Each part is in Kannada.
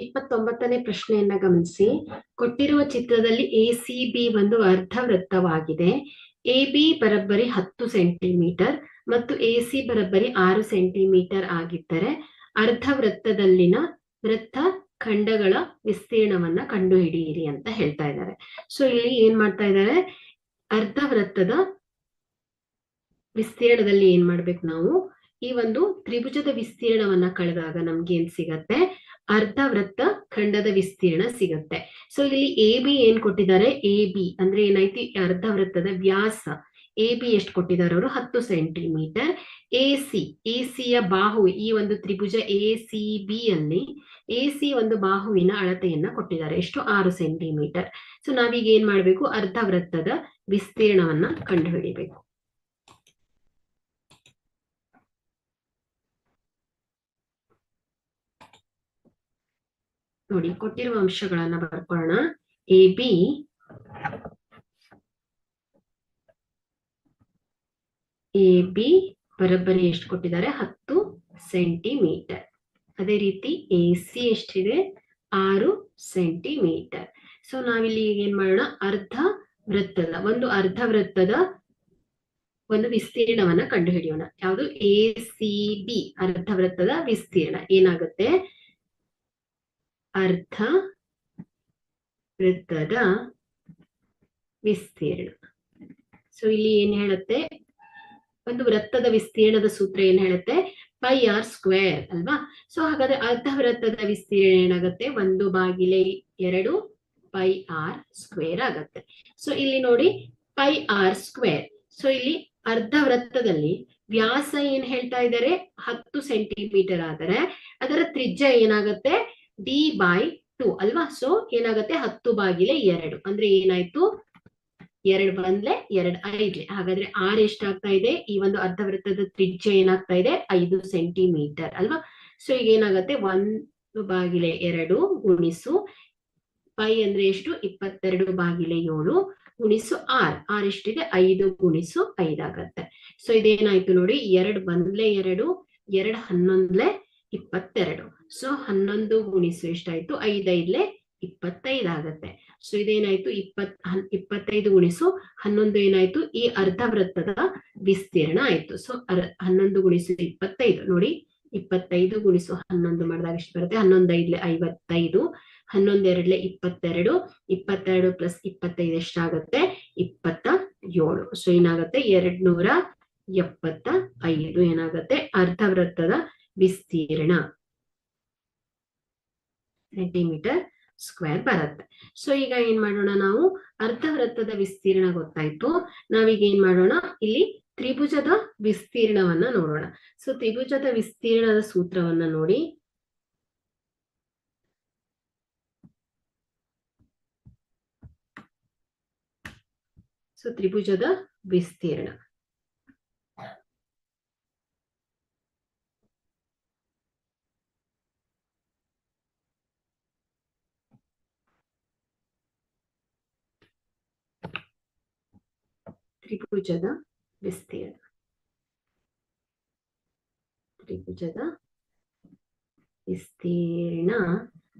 29ನೇ ಪ್ರಶ್ನೆಯನ್ನ ಗಮನಿಸಿ. ಕೊಟ್ಟಿರುವ ಚಿತ್ರದಲ್ಲಿ ಎಸಿಬಿ ಒಂದು ಅರ್ಧವೃತ್ತವಾಗಿದೆ. ಎಬಿ ಬರೋಬ್ಬರಿ 10 ಸೆಂಟಿಮೀಟರ್ ಮತ್ತು ಎಸಿ ಬರೋಬ್ಬರಿ 6 ಸೆಂಟಿಮೀಟರ್ ಆಗಿದ್ದರೆ ಅರ್ಧವೃತ್ತದಲ್ಲಿನ ವೃತ್ತ ಖಂಡಗಳ ವಿಸ್ತೀರ್ಣವನ್ನ ಕಂಡುಹಿಡಿಯಿರಿ ಅಂತ ಹೇಳ್ತಾ ಇದ್ದಾರೆ. ಸೊ ಇಲ್ಲಿ ಏನ್ ಮಾಡ್ತಾ ಇದ್ದಾರೆ, ಅರ್ಧವೃತ್ತದ ವಿಸ್ತೀರ್ಣದಲ್ಲಿ ಏನ್ ಮಾಡ್ಬೇಕು ನಾವು, ಈ ಒಂದು ತ್ರಿಭುಜದ ವಿಸ್ತೀರ್ಣವನ್ನ ಕಳೆದಾಗ ನಮ್ಗೆ ಏನ್ ಸಿಗತ್ತೆ, ಅರ್ಧವೃತ್ತ ಖಂಡದ ವಿಸ್ತೀರ್ಣ ಸಿಗತ್ತೆ. ಸೊ ಇಲ್ಲಿ ಎ ಬಿ ಏನ್ ಕೊಟ್ಟಿದ್ದಾರೆ, ಎ ಬಿ ಅಂದ್ರೆ ಏನಾಯ್ತು, ಅರ್ಧವೃತ್ತದ ವ್ಯಾಸ ಎ ಬಿ ಎಷ್ಟು ಕೊಟ್ಟಿದ್ದಾರೆ ಅವರು, 10 ಸೆಂಟಿಮೀಟರ್. ಎಸಿಯ ಬಾಹು, ಈ ಒಂದು ತ್ರಿಭುಜ ಎ ಸಿ ಬಿ ಅಲ್ಲಿ ಎಸಿ ಒಂದು ಬಾಹುವಿನ ಅಳತೆಯನ್ನ ಕೊಟ್ಟಿದ್ದಾರೆ, ಎಷ್ಟು, 6 ಸೆಂಟಿಮೀಟರ್. ಸೊ ನಾವೀಗ ಏನ್ ಮಾಡ್ಬೇಕು, ಅರ್ಧವೃತ್ತದ ವಿಸ್ತೀರ್ಣವನ್ನ ಕಂಡುಹಿಡಿಬೇಕು. ನೋಡಿ, ಕೊಟ್ಟಿರುವ ಅಂಶಗಳನ್ನ ಬರ್ಕೊಳ್ಳೋಣ. ಎ ಬಿ ಬರೋಬ್ಬರಿ ಎಷ್ಟು ಕೊಟ್ಟಿದ್ದಾರೆ, 10 ಸೆಂಟಿಮೀಟರ್. ಅದೇ ರೀತಿ ಎ ಸಿ ಎಷ್ಟಿದೆ, 6 ಸೆಂಟಿಮೀಟರ್. ಸೊ ನಾವಿಲ್ಲಿ ಏನ್ ಮಾಡೋಣ, ಅರ್ಧ ವೃತ್ತದ ಒಂದು ವಿಸ್ತೀರ್ಣವನ್ನ ಕಂಡುಹಿಡಿಯೋಣ. ಯಾವುದು, ಎ ಸಿ ಬಿ ಅರ್ಧವೃತ್ತದ ವಿಸ್ತೀರ್ಣ ಏನಾಗುತ್ತೆ, ಅರ್ಧ ವೃತ್ತದ ವಿಸ್ತೀರ್ಣ. ಸೊ ಇಲ್ಲಿ ಏನ್ ಹೇಳುತ್ತೆ, ಒಂದು ವೃತ್ತದ ವಿಸ್ತೀರ್ಣದ ಸೂತ್ರ ಏನ್ ಹೇಳುತ್ತೆ, ಪೈ ಆರ್ ಸ್ಕ್ವೇರ್ ಅಲ್ವಾ. ಸೊ ಹಾಗಾದ್ರೆ ಅರ್ಧ ವೃತ್ತದ ವಿಸ್ತೀರ್ಣ ಏನಾಗುತ್ತೆ, 1/2 ಪೈ ಆರ್ ಸ್ಕ್ವೇರ್ ಆಗತ್ತೆ. ಸೊ ಇಲ್ಲಿ ನೋಡಿ, ಪೈ ಆರ್ ಸ್ಕ್ವೇರ್. ಸೊ ಇಲ್ಲಿ ಅರ್ಧ ವೃತ್ತದಲ್ಲಿ ವ್ಯಾಸ ಏನ್ ಹೇಳ್ತಾ ಇದ್ದಾರೆ, 10 ಸೆಂಟಿಮೀಟರ್ ಆದರೆ ಅದರ ತ್ರಿಜ್ಯ ಏನಾಗುತ್ತೆ, d/2 ಅಲ್ವಾ. ಸೊ ಏನಾಗುತ್ತೆ, 10/2 ಅಂದ್ರೆ ಏನಾಯ್ತು, 2 ಬಂದ್ಲೆ 2 5. ಹಾಗಾದ್ರೆ ಆರ್ ಎಷ್ಟಾಗ್ತಾ ಇದೆ, ಈ ಒಂದು ಅರ್ಧವೃತ್ತದ ತ್ರಿಜ್ಯ ಏನಾಗ್ತಾ ಇದೆ, 5 ಸೆಂಟಿಮೀಟರ್ ಅಲ್ವಾ. ಸೊ ಈಗ ಏನಾಗುತ್ತೆ, 1/2 ಗುಣಿಸು ಪೈ ಅಂದ್ರೆ ಎಷ್ಟು, 22/7 ಗುಣಿಸು ಆರ್ ಎಷ್ಟಿದೆ, 5 ಗುಣಿಸು 5 ಆಗತ್ತೆ. ಸೊ ಇದೇನಾಯ್ತು ನೋಡಿ, 2 ಬಂದ್ಲೆ 2, 2 11 22. ಸೊ 11 ಗುಣಿಸು ಎಷ್ಟಾಯ್ತು, 5 5 25 ಆಗತ್ತೆ. ಸೊ ಇದೇನಾಯ್ತು, 25 ಗುಣಿಸು 11 ಏನಾಯ್ತು, ಈ ಅರ್ಧವೃತ್ತದ ವಿಸ್ತೀರ್ಣ ಆಯ್ತು. ಸೊ 11 ಗುಣಿಸು 25 ನೋಡಿ, 25 ಗುಣಿಸು 11 ಮಾಡಿದಾಗ ಎಷ್ಟು ಬರುತ್ತೆ, 11 5 55, 11 2 22, 22 ಪ್ಲಸ್ 25 ಎಷ್ಟಾಗುತ್ತೆ, 27. ಸೊ ಏನಾಗುತ್ತೆ, 275 ಏನಾಗುತ್ತೆ ಅರ್ಧವೃತ್ತದ ವಿಸ್ತೀರ್ಣ ಸೆಂಟಿಮೀಟರ್ ಸ್ಕ್ವೇರ್ ಬರುತ್ತೆ. ಸೊ ಈಗ ಏನ್ ಮಾಡೋಣ, ನಾವು ಅರ್ಧವೃತ್ತದ ವಿಸ್ತೀರ್ಣ ಗೊತ್ತಾಯ್ತು. ನಾವೀಗ ಏನ್ ಮಾಡೋಣ, ಇಲ್ಲಿ ತ್ರಿಭುಜದ ವಿಸ್ತೀರ್ಣವನ್ನ ನೋಡೋಣ. ಸೊ ತ್ರಿಭುಜದ ವಿಸ್ತೀರ್ಣದ ಸೂತ್ರವನ್ನ ನೋಡಿ. ಸೊ ತ್ರಿಭುಜದ ವಿಸ್ತೀರ್ಣ ತ್ರಿಭುಜದ ವಿಸ್ತೀರ್ಣ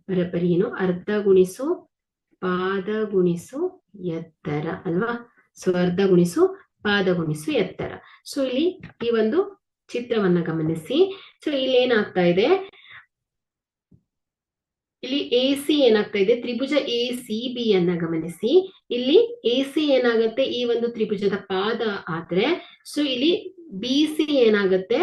ಬರೋಬ್ಬರಿ ಏನು, ಅರ್ಧ ಗುಣಿಸು ಪಾದ ಗುಣಿಸು ಎತ್ತರ ಅಲ್ವಾ. ಸೊ ಅರ್ಧ ಗುಣಿಸು ಪಾದ ಗುಣಿಸು ಎತ್ತರ. ಸೊ ಇಲ್ಲಿ ಈ ಒಂದು ಚಿತ್ರವನ್ನ ಗಮನಿಸಿ. ಸೊ ಇಲ್ಲಿ ಏನಾಗ್ತಾ ಇದೆ, ಇಲ್ಲಿ ಎ ಸಿ ಏನಾಗ್ತಾ ಇದೆ, ತ್ರಿಭುಜ ಎ ಸಿ ಬಿ ಅನ್ನ ಗಮನಿಸಿ. ಇಲ್ಲಿ ಎ ಸಿ ಏನಾಗುತ್ತೆ, ಈ ಒಂದು ತ್ರಿಭುಜದ ಪಾದ ಆದ್ರೆ, ಸೊ ಇಲ್ಲಿ ಬಿ ಸಿ ಏನಾಗುತ್ತೆ,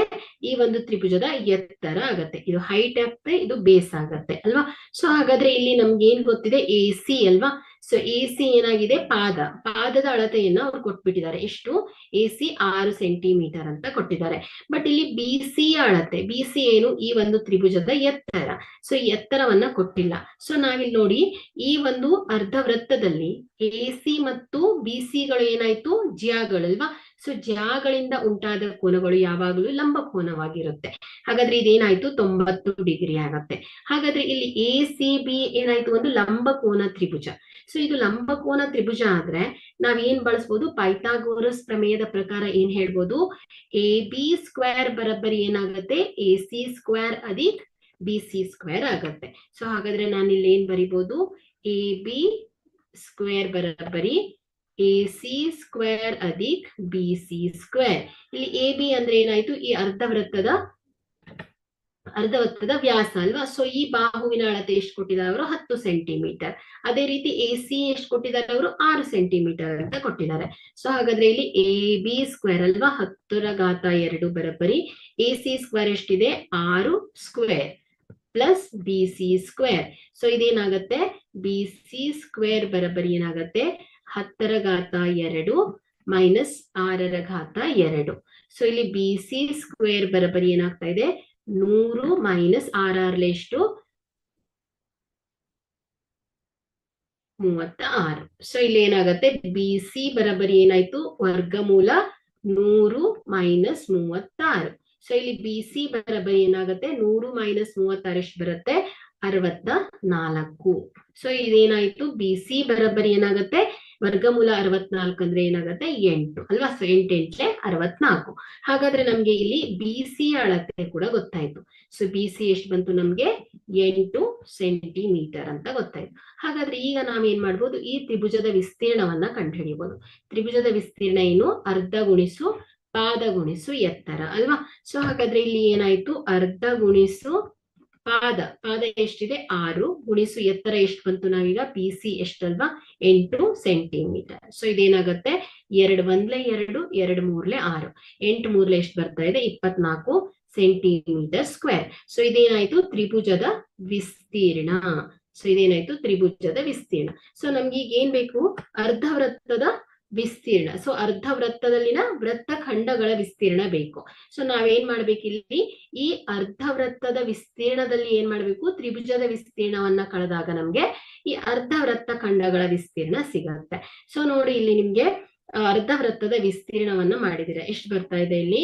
ಈ ಒಂದು ತ್ರಿಭುಜದ ಎತ್ತರ ಆಗತ್ತೆ. ಇದು ಹೈಟ್ ಆಗ್ತದೆ, ಇದು ಬೇಸ್ ಆಗತ್ತೆ ಅಲ್ವಾ. ಸೊ ಹಾಗಾದ್ರೆ ಇಲ್ಲಿ ನಮ್ಗೆ ಏನ್ ಗೊತ್ತಿದೆ, ಎ ಸಿ ಅಲ್ವಾ. ಸೊ ಎ ಸಿ ಏನಾಗಿದೆ, ಪಾದದ ಅಳತೆಯನ್ನ ಅವ್ರು ಕೊಟ್ಬಿಟ್ಟಿದ್ದಾರೆ. ಎಷ್ಟು, ಎ ಸಿ 6 ಸೆಂಟಿಮೀಟರ್ ಅಂತ ಕೊಟ್ಟಿದ್ದಾರೆ. ಬಟ್ ಇಲ್ಲಿ ಬಿ ಸಿ ಅಳತೆ, ಬಿ ಸಿ ಏನು, ಈ ಒಂದು ತ್ರಿಭುಜದ ಎತ್ತರ. ಸೊ ಎತ್ತರವನ್ನ ಕೊಟ್ಟಿಲ್ಲ. ಸೊ ನಾವಿಲ್ಲಿ ನೋಡಿ, ಈ ಒಂದು ಅರ್ಧವೃತ್ತದಲ್ಲಿ ಎ ಸಿ ಮತ್ತು ಬಿ ಸಿಗಳು ಏನಾಯ್ತು, ಜ್ಯಾಗಳಲ್ವಾ. ಸೊ ಜ್ಯಾಗಳಿಂದ ಉಂಟಾದ ಕೋನಗಳು ಯಾವಾಗಲೂ ಲಂಬ ಕೋನವಾಗಿರುತ್ತೆ. ಹಾಗಾದ್ರೆ ಇದೇನಾಯ್ತು, 90 ಡಿಗ್ರಿ ಆಗತ್ತೆ. ಹಾಗಾದ್ರೆ ಇಲ್ಲಿ ಎ ಸಿ ಬಿ ಏನಾಯ್ತು, ಒಂದು ಲಂಬ ಕೋನ ತ್ರಿಭುಜ. ಸೊ ಇದು ಲಂಬ ಕೋನ ತ್ರಿಭುಜ ಆದ್ರೆ ನಾವ್ ಏನ್ ಬಳಸ್ಬೋದು, ಪೈಥಾಗೋರಸ್ ಪ್ರಮೇಯದ ಪ್ರಕಾರ ಏನ್ ಹೇಳ್ಬೋದು, ಎ ಬಿ ಸ್ಕ್ವೇರ್ ಬರೋಬ್ಬರಿ ಏನಾಗುತ್ತೆ, ಎ ಸಿ ಸ್ಕ್ವೇರ್ ಅಧಿಕ್ ಬಿ ಸಿ ಸ್ಕ್ವೇರ್ ಆಗತ್ತೆ. ಸೊ ಹಾಗಾದ್ರೆ ನಾನು ಇಲ್ಲಿ ಏನ್ ಬರಿಬಹುದು, ಎ ಬಿ ಸ್ಕ್ವೇರ್ ಬರಬರಿ ಎ ಸಿ ಸ್ಕ್ವೇರ್ ಅಧಿಕ್ ಬಿ ಸಿ ಸ್ಕ್ವೇರ್. ಇಲ್ಲಿ ಎ ಬಿ ಅಂದ್ರೆ ಏನಾಯ್ತು, ಈ ಅರ್ಧವೃತ್ತದ ವ್ಯಾಸ ಅಲ್ವಾ. ಸೊ ಈ ಬಾಹುವಿನ ಅಳತೆ ಎಷ್ಟು ಕೊಟ್ಟಿದ್ದಾರೆ ಅವರು, 10 ಸೆಂಟಿಮೀಟರ್. ಅದೇ ರೀತಿ ಎ ಸಿ ಎಷ್ಟು ಕೊಟ್ಟಿದ್ದಾರೆ ಅವರು, 6 ಸೆಂಟಿಮೀಟರ್ ಅಂತ ಕೊಟ್ಟಿದ್ದಾರೆ. ಸೊ ಹಾಗಾದ್ರೆ ಇಲ್ಲಿ ಎ ಬಿ ಸ್ಕ್ವೇರ್ ಅಲ್ವಾ, 10⁻2 ಬರಬರಿ ಎ ಸಿ ಸ್ಕ್ವೇರ್ ಎಷ್ಟಿದೆ, 6 square plus B C square. So ಇದೇನಾಗತ್ತೆ, ಬಿ ಸಿ ಸ್ಕ್ವೇರ್ ಬರಬರಿ ಏನಾಗತ್ತೆ, 10⁻2 ಮೈನಸ್ 6⁻2. ಸೊ ಇಲ್ಲಿ ಬಿ ಸಿ ಸ್ಕ್ವೇರ್ ಬರಬರಿ ಏನಾಗ್ತಾ ಇದೆ, 100 ಮೈನಸ್ 6 ಎಷ್ಟು, 36. ಸೊ ಇಲ್ಲಿ ಏನಾಗತ್ತೆ, ಬಿ ಸಿ ಬರಬರಿ ಏನಾಯ್ತು, ವರ್ಗಮೂಲ 100 ಮೈನಸ್ 36. ಸೊ ಇಲ್ಲಿ ಬಿ ಸಿ ಬರಬರಿ ಏನಾಗುತ್ತೆ, 100 ಮೈನಸ್ 36 ಎಷ್ಟು ಬರುತ್ತೆ, 64. ಸೊ ಇದೇನಾಯ್ತು, ಬಿ ಸಿ ಬರಬರಿ ಏನಾಗುತ್ತೆ, ವರ್ಗಮೂಲ 64 ಅಂದ್ರೆ ಏನಾಗುತ್ತೆ, 8 ಅಲ್ವಾ. ಸೊ 8 × 64. ಹಾಗಾದ್ರೆ ನಮ್ಗೆ ಇಲ್ಲಿ ಬಿ ಸಿ ಅಳತೆ ಕೂಡ ಗೊತ್ತಾಯ್ತು. ಸೊ ಬಿ ಸಿ ಎಷ್ಟು ಬಂತು ನಮ್ಗೆ, 8 ಸೆಂಟಿಮೀಟರ್ ಅಂತ ಗೊತ್ತಾಯ್ತು. ಹಾಗಾದ್ರೆ ಈಗ ನಾವೇನ್ ಮಾಡ್ಬೋದು, ಈ ತ್ರಿಭುಜದ ವಿಸ್ತೀರ್ಣವನ್ನ ಕಂಡುಹಿಡಿಯಬಹುದು. ತ್ರಿಭುಜದ ವಿಸ್ತೀರ್ಣ ಏನು, ಅರ್ಧ ಗುಣಿಸು ಪಾದ ಗುಣಿಸು ಎತ್ತರ ಅಲ್ವಾ. ಸೊ ಹಾಗಾದ್ರೆ ಇಲ್ಲಿ ಏನಾಯ್ತು, ಅರ್ಧ ಗುಣಿಸು ಪಾದ ಎಷ್ಟಿದೆ, 6 ಗುಣಿಸು ಎತ್ತರ ಎಷ್ಟು ಬಂತು, ನಾವೀಗ ಪಿ ಸಿ ಎಷ್ಟಲ್ವಾ, 8 ಸೆಂಟಿಮೀಟರ್. ಸೊ ಇದೇನಾಗುತ್ತೆ, 2 1 2 2 3 6, 8 3 ಎಷ್ಟು ಬರ್ತಾ ಇದೆ, 24 ಸೆಂಟಿಮೀಟರ್ ಸ್ಕ್ವೇರ್. ಸೊ ಇದೇನಾಯ್ತು, ತ್ರಿಭುಜದ ವಿಸ್ತೀರ್ಣ. ಸೊ ಇದೇನಾಯ್ತು, ತ್ರಿಭುಜದ ವಿಸ್ತೀರ್ಣ. ಸೊ ನಮ್ಗೆ ಈಗ ಏನ್ ಬೇಕು, ಅರ್ಧವೃತ್ತದ ವಿಸ್ತೀರ್ಣ. ಸೊ ಅರ್ಧ ವೃತ್ತದಲ್ಲಿನ ವೃತ್ತಖಂಡಗಳ ವಿಸ್ತೀರ್ಣ ಬೇಕು. ಸೊ ನಾವೇನ್ ಮಾಡ್ಬೇಕು, ಇಲ್ಲಿ ಈ ಅರ್ಧ ವೃತ್ತದ ವಿಸ್ತೀರ್ಣದಲ್ಲಿ ಏನ್ ಮಾಡ್ಬೇಕು, ತ್ರಿಭುಜದ ವಿಸ್ತೀರ್ಣವನ್ನ ಕಳೆದಾಗ ನಮ್ಗೆ ಈ ಅರ್ಧ ವೃತ್ತ ಖಂಡಗಳ ವಿಸ್ತೀರ್ಣ ಸಿಗತ್ತೆ. ಸೊ ನೋಡಿ, ಇಲ್ಲಿ ನಿಮ್ಗೆ ಅರ್ಧ ವೃತ್ತದ ವಿಸ್ತೀರ್ಣವನ್ನ ಮಾಡಿದಿರ, ಎಷ್ಟು ಬರ್ತಾ ಇದೆ ಇಲ್ಲಿ,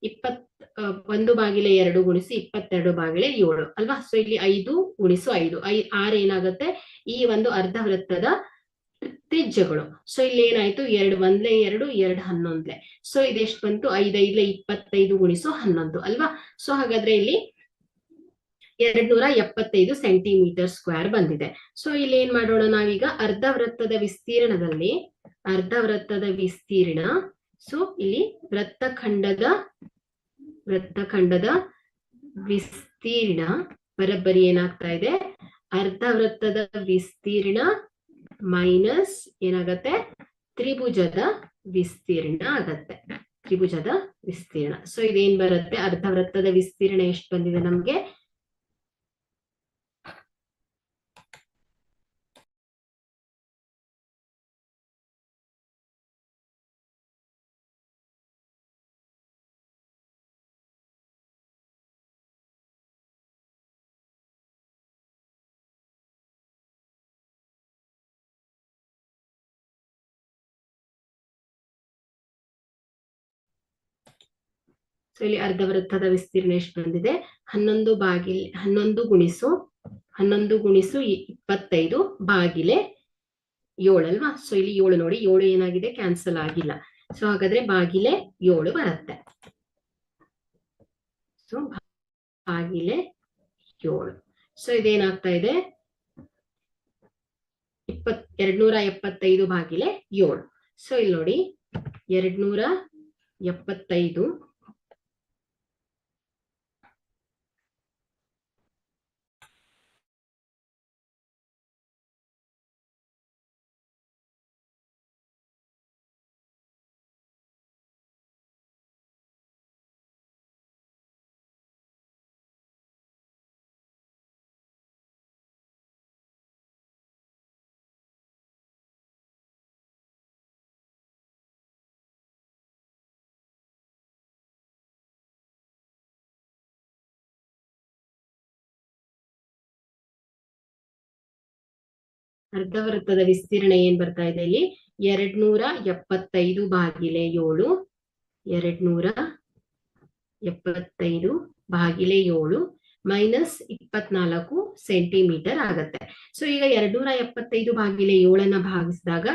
21/2 ಗುಣಿಸಿ 22/7 ಅಲ್ವಾ. ಸೊ ಇಲ್ಲಿ 5 ಗುಣಿಸು 5 6 ಏನಾಗುತ್ತೆ, ಈ ಒಂದು ಅರ್ಧ ವೃತ್ತದ ತ್ರಿಜ್ಯಗಳು. ಸೊ ಇಲ್ಲಿ ಏನಾಯ್ತು, 2 1 2 2 11. ಸೊ ಇದೆಷ್ಟು ಬಂತು, 5 5 25 ಗುಣಿಸು 11 ಅಲ್ವಾ. ಸೊ ಹಾಗಾದ್ರೆ ಇಲ್ಲಿ 275 ಸೆಂಟಿಮೀಟರ್ ಸ್ಕ್ವೇರ್ ಬಂದಿದೆ. ಸೊ ಇಲ್ಲಿ ಏನ್ ಮಾಡೋಣ ನಾವೀಗ, ಅರ್ಧ ವೃತ್ತದ ವಿಸ್ತೀರ್ಣದಲ್ಲಿ ಸೊ ಇಲ್ಲಿ ವೃತ್ತಖಂಡದ ವಿಸ್ತೀರ್ಣ ಬರಬ್ಬರಿ ಏನಾಗ್ತಾ ಇದೆ, ಅರ್ಧ ವೃತ್ತದ ವಿಸ್ತೀರ್ಣ ಮೈನಸ್ ಏನಾಗತ್ತೆ, ತ್ರಿಭುಜದ ವಿಸ್ತೀರ್ಣ ಆಗತ್ತೆ, ತ್ರಿಭುಜದ ವಿಸ್ತೀರ್ಣ. ಸೊ ಇದೇನ್ ಬರುತ್ತೆ, ಅರ್ಧ ವೃತ್ತದ ವಿಸ್ತೀರ್ಣ ಎಷ್ಟು ಬಂದಿದೆ ನಮ್ಗೆ, ಸೊ ಇಲ್ಲಿ ಅರ್ಧ ವೃತ್ತದ ವಿಸ್ತೀರ್ಣ ಎಷ್ಟು ಬಂದಿದೆ, 11 ಗುಣಿಸು 25/7 ಅಲ್ವಾ. ಸೊ ಇಲ್ಲಿ 7 ನೋಡಿ, 7 ಏನಾಗಿದೆ, ಕ್ಯಾನ್ಸಲ್ ಆಗಿಲ್ಲ. ಸೊ ಹಾಗಾದ್ರೆ /7 ಬರುತ್ತೆ. ಸೊ /7. ಸೊ ಇದೇನಾಗ್ತಾ ಇದೆ, 275/7. ಸೊ ಇಲ್ಲಿ ನೋಡಿ, 275 ಅರ್ಧ ವೃತ್ತದ ವಿಸ್ತೀರ್ಣ ಏನ್ ಬರ್ತಾ ಇದೆ ಇಲ್ಲಿ, 275/7 ಮೈನಸ್ 24 ಸೆಂಟಿಮೀಟರ್ ಆಗತ್ತೆ. ಸೊ ಈಗ 275/7 ಭಾಗಿಸಿದಾಗ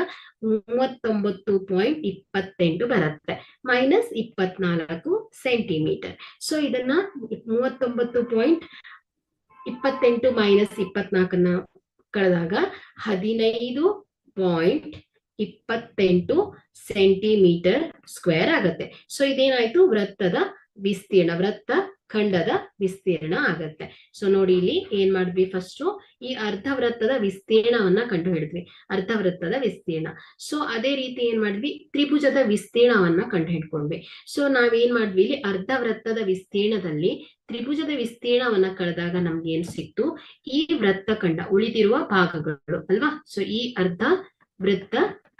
39.28 ಬರುತ್ತೆ, ಮೈನಸ್ 24 ಸೆಂಟಿಮೀಟರ್. ಸೊ ಇದನ್ನ 39 28 ಮೈನಸ್ 24ನ್ನ ಕಳೆದಾಗ 15.28 ಸೆಂಟಿಮೀಟರ್ ಸ್ಕ್ವೇರ್ ಆಗತ್ತೆ. ಸೊ ಇದೇನಾಯ್ತು, ವೃತ್ತದ ವಿಸ್ತೀರ್ಣ, ವೃತ್ತ ಖಂಡದ ವಿಸ್ತೀರ್ಣ ಆಗತ್ತೆ. ಸೊ ನೋಡಿ ಇಲ್ಲಿ ಏನ್ ಮಾಡಿದ್ವಿ, ಫಸ್ಟ್ ಈ ಅರ್ಧ ವೃತ್ತದ ವಿಸ್ತೀರ್ಣವನ್ನ ಕಂಡು ಹಿಡಿದ್ವಿ, ಅರ್ಧ ವೃತ್ತದ ವಿಸ್ತೀರ್ಣ. ಸೊ ಅದೇ ರೀತಿ ಏನ್ ಮಾಡಿದ್ವಿ, ತ್ರಿಭುಜದ ವಿಸ್ತೀರ್ಣವನ್ನ ಕಂಡು ಹಿಡ್ಕೊಂಡ್ವಿ. ಸೊ ನಾವೇನ್ ಮಾಡಿದ್ವಿ, ಇಲ್ಲಿ ಅರ್ಧ ವೃತ್ತದ ವಿಸ್ತೀರ್ಣದಲ್ಲಿ ತ್ರಿಭುಜದ ವಿಸ್ತೀರ್ಣವನ್ನ ಕಳೆದಾಗ ನಮ್ಗೆ ಏನ್ ಸಿಕ್ತು, ಈ ವೃತ್ತ ಖಂಡ ಉಳಿದಿರುವ ಭಾಗಗಳು ಅಲ್ವಾ. ಸೊ ಈ ಅರ್ಧ ವೃತ್ತ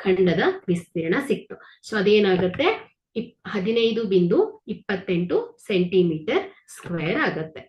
ಖಂಡದ ವಿಸ್ತೀರ್ಣ ಸಿಕ್ತು. ಸೊ ಅದೇನಾಗತ್ತೆ, 15.28 ಸೆಂಟಿಮೀಟರ್ ಸ್ಕ್ವೇರ್ ಆಗತ್ತೆ.